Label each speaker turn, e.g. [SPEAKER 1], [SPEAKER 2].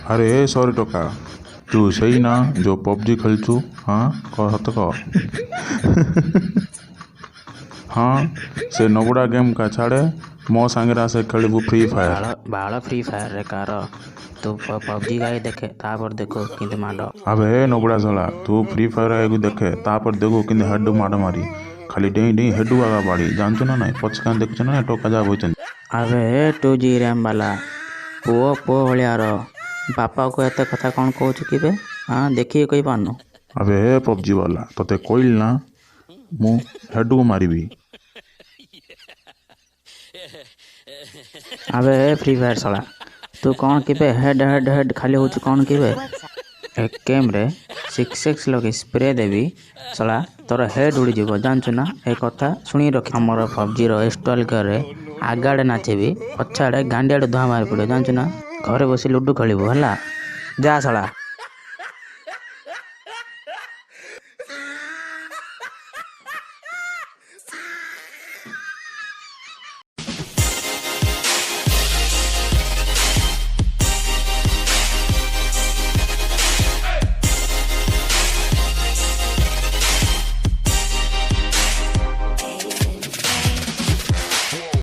[SPEAKER 1] अरे सॉरी टोका तू सही ना जो पबजी खेलचु हाँ कह सत कह हाँ से नबुड़ा गेम का छाड़े मो सांगे से खेलबू फ्री फायर।
[SPEAKER 2] बाଳ फ्री फायर रे कार तू पबजी गाई देखे तापर देखो किंतु माड
[SPEAKER 1] अबे नबुड़ा झला तू फ्री फायर आगे देखे तापर देखो कि हेड माड़ मारी खाली डेई डेई हेडू आगा बाड़ी जानचु ना ना पछका देखु ना टोका जा बोचन।
[SPEAKER 2] अबे 2G रैम वाला पुओ पुओ भलियार बापा को एत कथा कौन कहूँ कि बे हाँ देखिए कही पारनु।
[SPEAKER 1] अबे पबजी वाला तोते कोइल ना मु हेडू मारिबी।
[SPEAKER 2] अबे फ्री फायर साला तू कौन कि हेड हेड हेड खाली हो कौन कि एक गेम रे 6x लगे स्प्रे देवी साला तोर हेड उड़ी जीव जानचु ना ए कथा शुणी रख हमर पबजी रो इंस्टॉल करे आगाड़े नाचेबी पछाड़े गांडियाड़े धुआ मारी पड़े जानचु ना घरे बसी लुडू खेलबू हला जा साला।